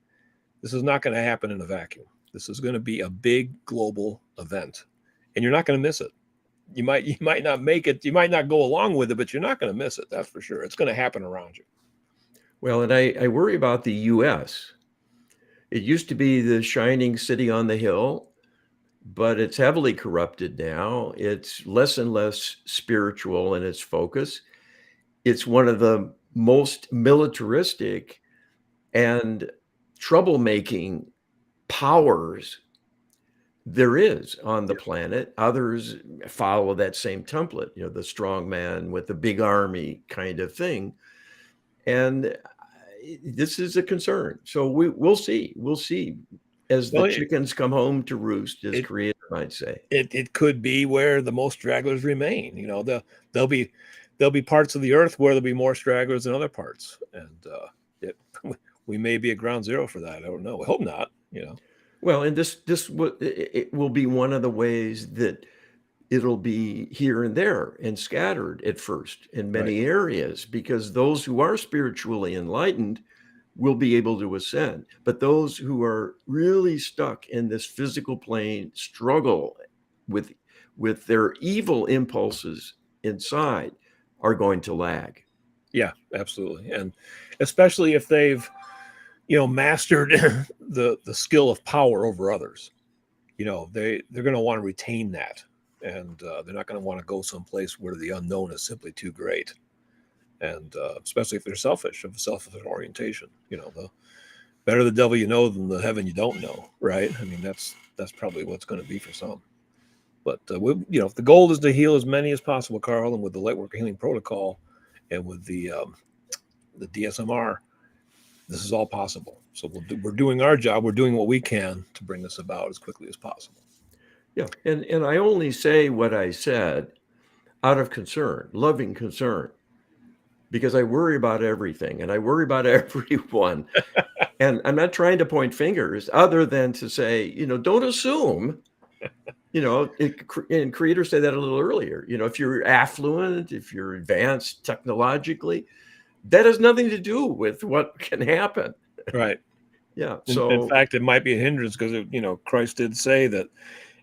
This is not going to happen in a vacuum. This is going to be a big global event, and you're not going to miss it. You might not make it. You might not go along with it, but you're not going to miss it. That's for sure. It's going to happen around you. Well, and I worry about the U.S. It used to be the shining city on the hill, but it's heavily corrupted now. It's less and less spiritual in its focus. It's one of the most militaristic and troublemaking powers there is on the planet. Others follow that same template, the strong man with the big army kind of thing. And this is a concern. So we'll see. We'll see as the chickens come home to roost, as Creator might say. It could be where the most stragglers remain. There'll be parts of the earth where there'll be more stragglers than other parts, and we may be at ground zero for that. I don't know. I hope not. Well, and it will be one of the ways that it'll be here and there and scattered at first in many areas, because those who are spiritually enlightened will be able to ascend. But those who are really stuck in this physical plane struggle with their evil impulses inside are going to lag. Yeah, absolutely. And especially if they've mastered the skill of power over others, they're going to want to retain that, and they're not going to want to go someplace where the unknown is simply too great. And especially if they're selfish, of a selfish orientation, the better the devil you know than the heaven you don't know, right? I mean, that's probably what's going to be for some. But if the goal is to heal as many as possible, Carl, and with the Lightworker Healing Protocol and with the DSMR, this is all possible. So we're doing our job. We're doing what we can to bring this about as quickly as possible. Yeah. And I only say what I said out of concern, loving concern, because I worry about everything and I worry about everyone. And I'm not trying to point fingers other than to say, don't assume, and Creator said that a little earlier, if you're affluent, if you're advanced technologically, that has nothing to do with what can happen. Right. Yeah. In So, fact, it might be a hindrance because, Christ did say that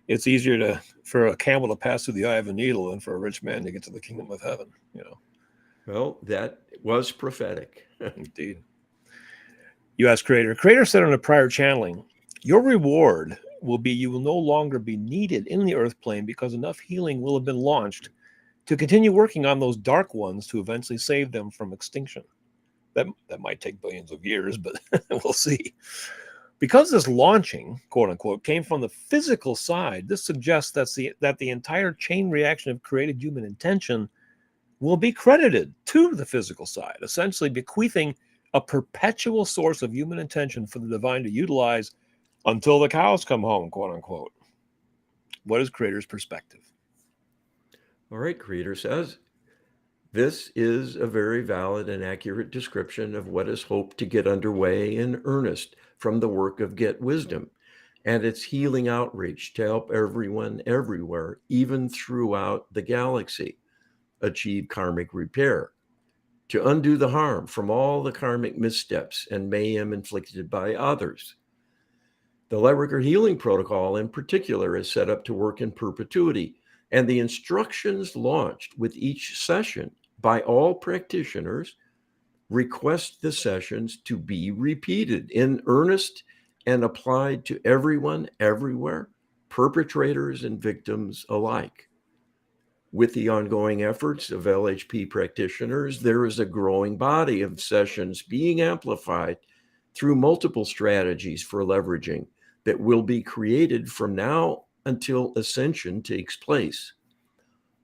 it's easier for a camel to pass through the eye of a needle than for a rich man to get to the kingdom of heaven. well, that was prophetic. Indeed. You asked Creator. Creator said on a prior channeling, your reward will be you will no longer be needed in the earth plane because enough healing will have been launched to continue working on those dark ones to eventually save them from extinction. That might take billions of years, but we'll see. Because this launching, quote unquote, came from the physical side, this suggests that the entire chain reaction of created human intention will be credited to the physical side, essentially bequeathing a perpetual source of human intention for the divine to utilize until the cows come home, quote unquote. What is Creator's perspective? All right, Creator says, this is a very valid and accurate description of what is hoped to get underway in earnest from the work of Get Wisdom and its healing outreach to help everyone everywhere, even throughout the galaxy, achieve karmic repair, to undo the harm from all the karmic missteps and mayhem inflicted by others. The Lightworker Healing Protocol, in particular, is set up to work in perpetuity, and the instructions launched with each session by all practitioners request the sessions to be repeated in earnest and applied to everyone, everywhere, perpetrators and victims alike. With the ongoing efforts of LHP practitioners, there is a growing body of sessions being amplified through multiple strategies for leveraging that will be created from now until Ascension takes place.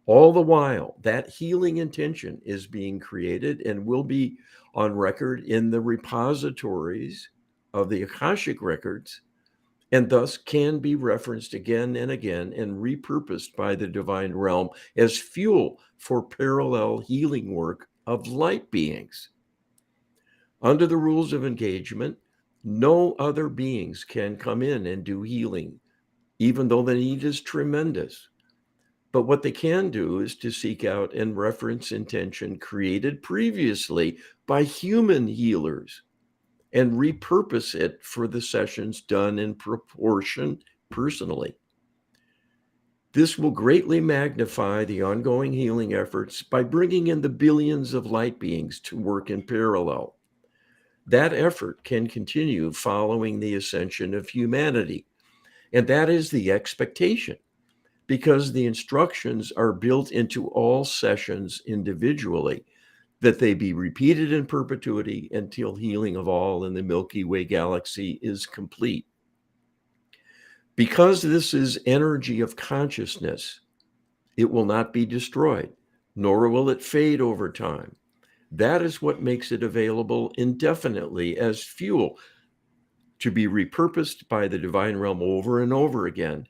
All the while, that healing intention is being created and will be on record in the repositories of the Akashic records, and thus can be referenced again and again and repurposed by the divine realm as fuel for parallel healing work of light beings. Under the rules of engagement, no other beings can come in and do healing, even though the need is tremendous. But what they can do is to seek out and reference intention created previously by human healers and repurpose it for the sessions done in proportion personally. This will greatly magnify the ongoing healing efforts by bringing in the billions of light beings to work in parallel. That effort can continue following the ascension of humanity, and that is the expectation, because the instructions are built into all sessions individually, that they be repeated in perpetuity until healing of all in the Milky Way galaxy is complete. Because this is energy of consciousness, it will not be destroyed, nor will it fade over time. That is what makes it available indefinitely as fuel to be repurposed by the divine realm over and over again.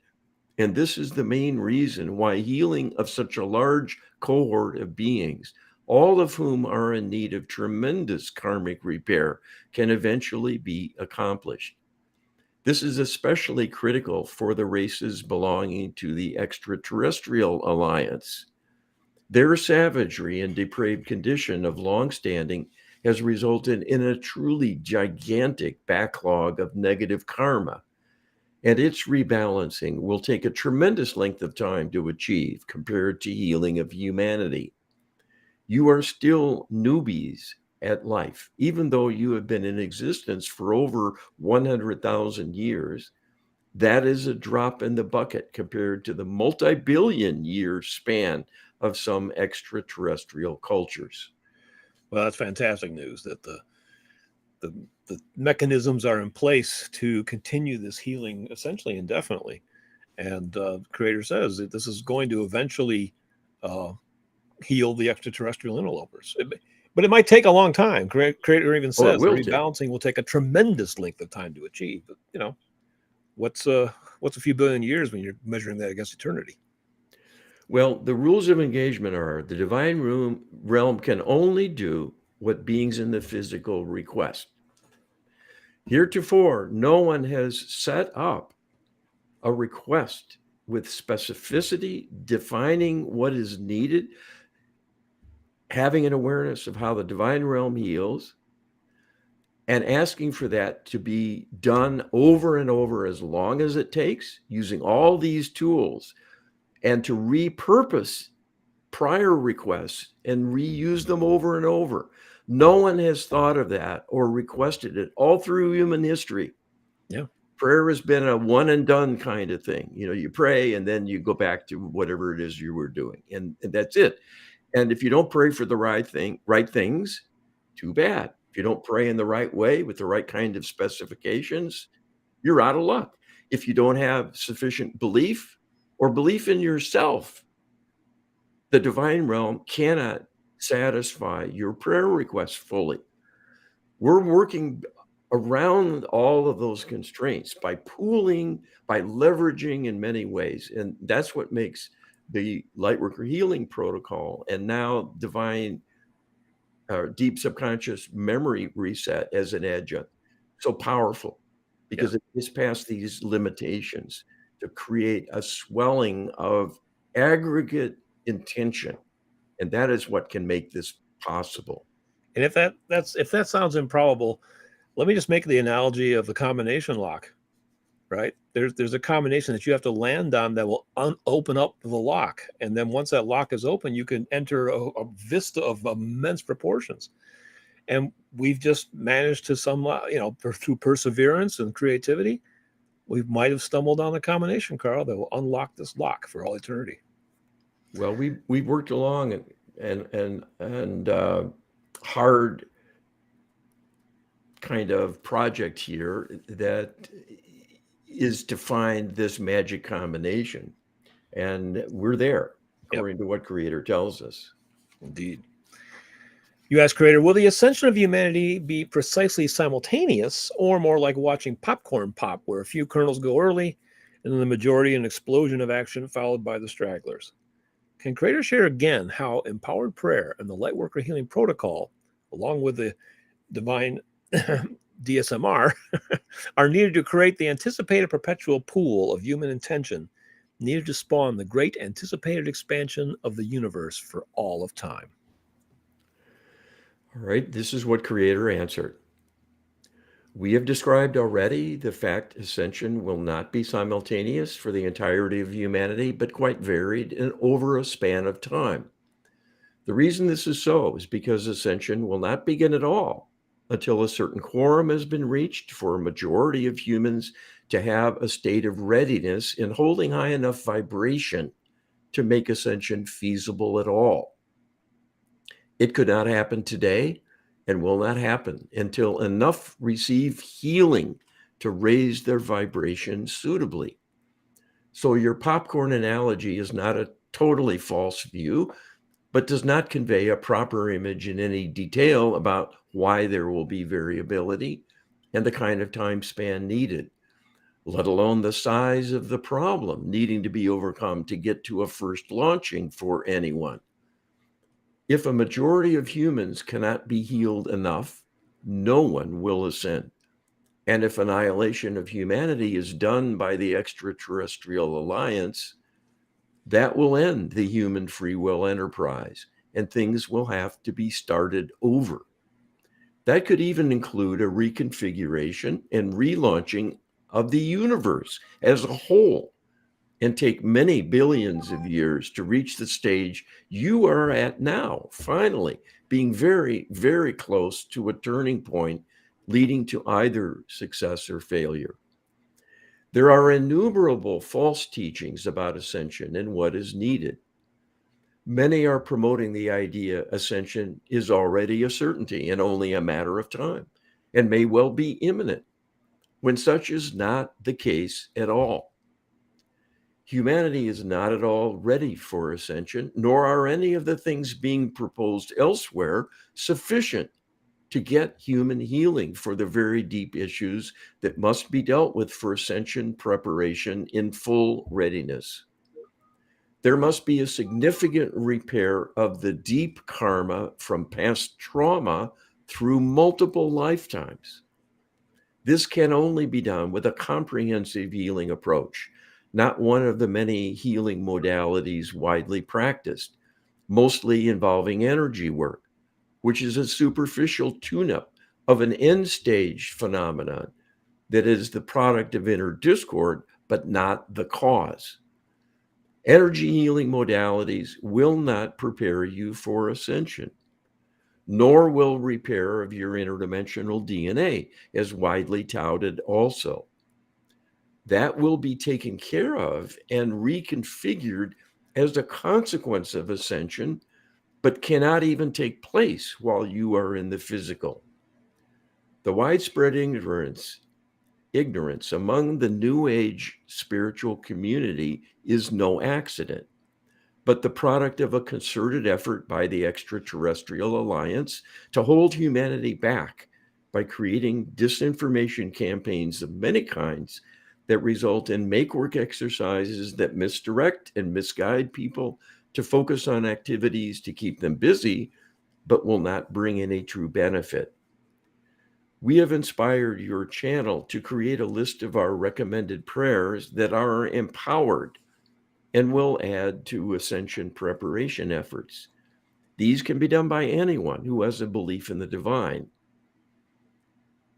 And this is the main reason why healing of such a large cohort of beings, all of whom are in need of tremendous karmic repair, can eventually be accomplished. This is especially critical for the races belonging to the extraterrestrial alliance. Their savagery and depraved condition of long-standing has resulted in a truly gigantic backlog of negative karma, and its rebalancing will take a tremendous length of time to achieve compared to healing of humanity. You are still newbies at life, even though you have been in existence for over 100,000 years. That is a drop in the bucket compared to the multi-billion year span of some extraterrestrial cultures. Well, that's fantastic news that the mechanisms are in place to continue this healing essentially indefinitely. And Creator says that this is going to eventually heal the extraterrestrial interlopers. But it might take a long time. Creator even Oh, it says the will take. rebalancing will take a tremendous length of time to achieve. But what's What's a few billion years when you're measuring that against eternity? Well, the rules of engagement are the divine realm can only do what beings in the physical request. Heretofore, no one has set up a request with specificity, defining what is needed, having an awareness of how the divine realm heals, and asking for that to be done over and over as long as it takes, using all these tools, and to repurpose prior requests and reuse them over and over. No one has thought of that or requested it all through human history. Yeah. Prayer has been a one and done kind of thing. You pray and then you go back to whatever it is you were doing, and that's it. And if you don't pray for the right things, too bad. If you don't pray in the right way with the right kind of specifications, you're out of luck. If you don't have sufficient belief or belief in yourself, the divine realm cannot satisfy your prayer requests fully. We're working around all of those constraints by pooling, by leveraging in many ways. And that's what makes the Lightworker Healing Protocol and now divine deep subconscious memory reset as an adjunct so powerful, Yeah. because it gets past these limitations to create a swelling of aggregate intention. And that is what can make this possible. And if that sounds improbable, let me just make the analogy of the combination lock, right? There's a combination that you have to land on that will open up the lock. And then once that lock is open, you can enter a vista of immense proportions. And we've just managed to through perseverance and creativity, we might have stumbled on the combination, Carl, that will unlock this lock for all eternity. Well, we've worked along and hard kind of project here that is to find this magic combination, and we're there according to what Creator tells us. Indeed. You ask, Creator, will the ascension of humanity be precisely simultaneous or more like watching popcorn pop, where a few kernels go early and then the majority an explosion of action followed by the stragglers? Can Creator share again how empowered prayer and the Lightworker Healing Protocol, along with the divine DSMR, are needed to create the anticipated perpetual pool of human intention needed to spawn the great anticipated expansion of the universe for all of time? All right, this is what Creator answered. We have described already the fact ascension will not be simultaneous for the entirety of humanity, but quite varied and over a span of time. The reason this is so is because ascension will not begin at all until a certain quorum has been reached for a majority of humans to have a state of readiness in holding high enough vibration to make ascension feasible at all. It could not happen today and will not happen until enough receive healing to raise their vibration suitably. So your popcorn analogy is not a totally false view, but does not convey a proper image in any detail about why there will be variability and the kind of time span needed, let alone the size of the problem needing to be overcome to get to a first launching for anyone. If a majority of humans cannot be healed enough, no one will ascend. And if annihilation of humanity is done by the extraterrestrial alliance, that will end the human free will enterprise, and things will have to be started over. That could even include a reconfiguration and relaunching of the universe as a whole, and take many billions of years to reach the stage you are at now, finally being very, very close to a turning point leading to either success or failure. There are innumerable false teachings about ascension and what is needed. Many are promoting the idea ascension is already a certainty and only a matter of time, and may well be imminent, when such is not the case at all. Humanity is not at all ready for ascension, nor are any of the things being proposed elsewhere sufficient to get human healing for the very deep issues that must be dealt with for ascension preparation in full readiness. There must be a significant repair of the deep karma from past trauma through multiple lifetimes. This can only be done with a comprehensive healing approach, not one of the many healing modalities widely practiced, mostly involving energy work, which is a superficial tune-up of an end-stage phenomenon that is the product of inner discord, but not the cause. Energy healing modalities will not prepare you for ascension, nor will repair of your interdimensional DNA, as widely touted also. That will be taken care of and reconfigured as a consequence of ascension, but cannot even take place while you are in the physical. The widespread ignorance among the New Age spiritual community is no accident, but the product of a concerted effort by the Extraterrestrial Alliance to hold humanity back by creating disinformation campaigns of many kinds that result in make-work exercises that misdirect and misguide people to focus on activities to keep them busy, but will not bring any true benefit. We have inspired your channel to create a list of our recommended prayers that are empowered and will add to ascension preparation efforts. These can be done by anyone who has a belief in the divine.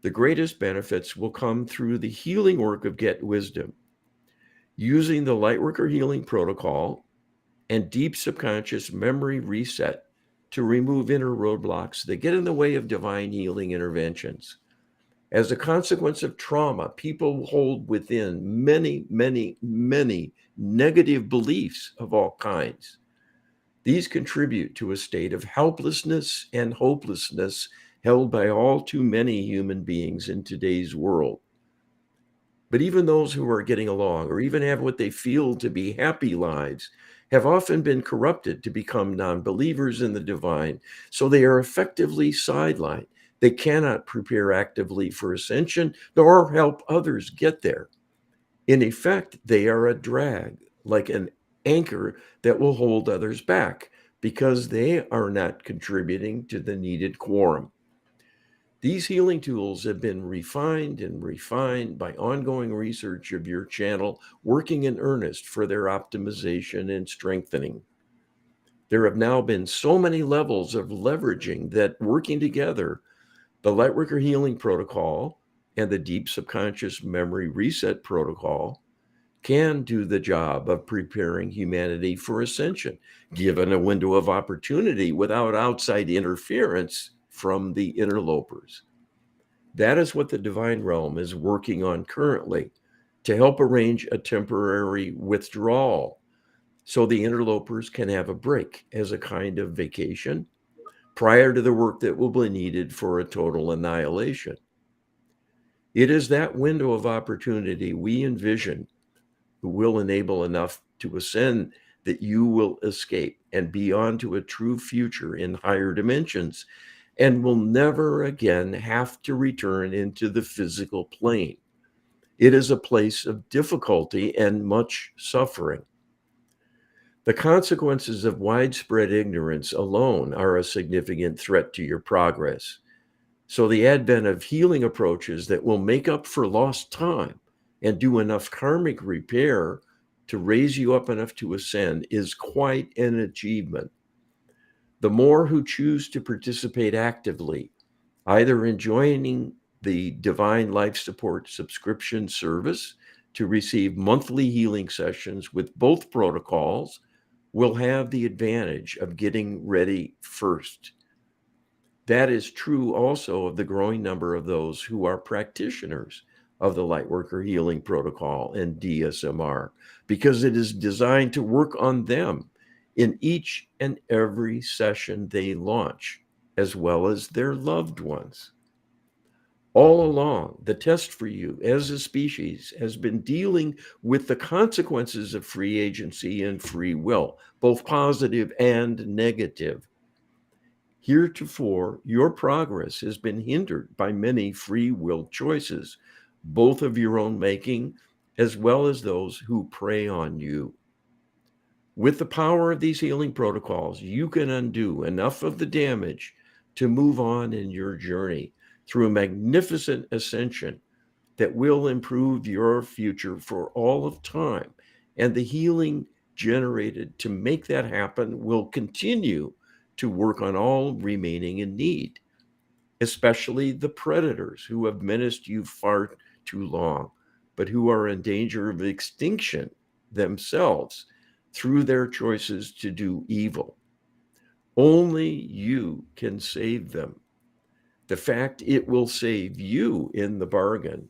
The greatest benefits will come through the healing work of Get Wisdom, using the Lightworker Healing Protocol and deep subconscious memory reset to remove inner roadblocks that get in the way of divine healing interventions. As a consequence of trauma, people hold within many, many, many negative beliefs of all kinds. These contribute to a state of helplessness and hopelessness held by all too many human beings in today's world. But even those who are getting along or even have what they feel to be happy lives have often been corrupted to become non-believers in the divine, so they are effectively sidelined. They cannot prepare actively for ascension nor help others get there. In effect, they are a drag, like an anchor that will hold others back because they are not contributing to the needed quorum. These healing tools have been refined and refined by ongoing research of your channel, working in earnest for their optimization and strengthening. There have now been so many levels of leveraging that working together, the Lightworker Healing Protocol and the Deep Subconscious Memory Reset Protocol can do the job of preparing humanity for ascension, given a window of opportunity without outside interference from the interlopers. That is what the divine realm is working on currently to help arrange a temporary withdrawal so the interlopers can have a break as a kind of vacation prior to the work that will be needed for a total annihilation. It is that window of opportunity we envision will enable enough to ascend that you will escape and be on to a true future in higher dimensions and will never again have to return into the physical plane. It is a place of difficulty and much suffering. The consequences of widespread ignorance alone are a significant threat to your progress. So the advent of healing approaches that will make up for lost time and do enough karmic repair to raise you up enough to ascend is quite an achievement. The more who choose to participate actively, either in joining the Divine Life Support subscription service to receive monthly healing sessions with both protocols, will have the advantage of getting ready first. That is true also of the growing number of those who are practitioners of the Lightworker Healing Protocol and DSMR, because it is designed to work on them in each and every session they launch, as well as their loved ones. All along, the test for you as a species has been dealing with the consequences of free agency and free will, both positive and negative. Heretofore, your progress has been hindered by many free will choices, both of your own making as well as those who prey on you. With the power of these healing protocols, you can undo enough of the damage to move on in your journey through a magnificent ascension that will improve your future for all of time. And the healing generated to make that happen will continue to work on all remaining in need, especially the predators who have menaced you far too long, but who are in danger of extinction themselves through their choices to do evil. Only you can save them. The fact it will save you in the bargain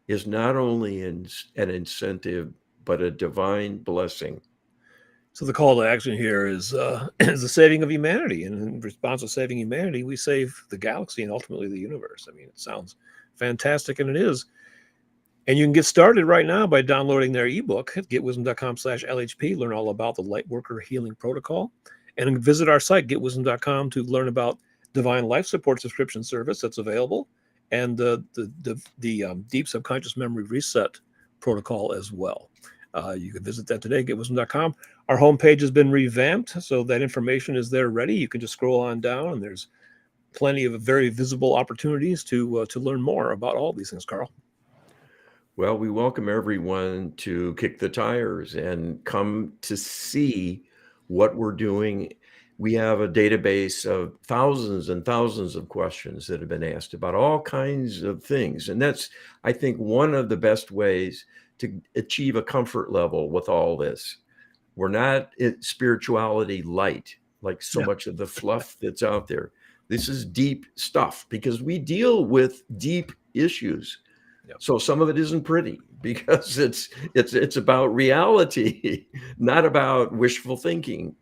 is not only an incentive, but a divine blessing. So the call to action here is is the saving of humanity, and in response to saving humanity, we save the galaxy and ultimately the universe. I mean, it sounds fantastic, and it is. And you can get started right now by downloading their ebook at getwisdom.com/LHP. Learn all about the Lightworker Healing Protocol, and visit our site getwisdom.com to learn about Divine Life Support subscription service that's available, and the Deep Subconscious Memory Reset protocol as well. You can visit that today, getwisdom.com. Our homepage has been revamped, so that information is there ready. You can just scroll on down, and there's plenty of very visible opportunities to learn more about all these things, Carl. Well, we welcome everyone to kick the tires and come to see what we're doing. We have a database of thousands and thousands of questions that have been asked about all kinds of things. And that's, I think, one of the best ways to achieve a comfort level with all this. We're not spirituality light, like so much of the fluff that's out there. This is deep stuff because we deal with deep issues. Yep. So some of it isn't pretty because it's about reality, not about wishful thinking.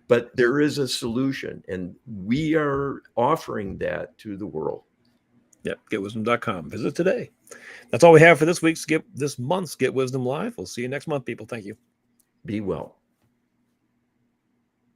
But there is a solution, and we are offering that to the world. Yep, getwisdom.com. Visit today. That's all we have for this month's Get Wisdom Live. We'll see you next month, people. Thank you. Be well.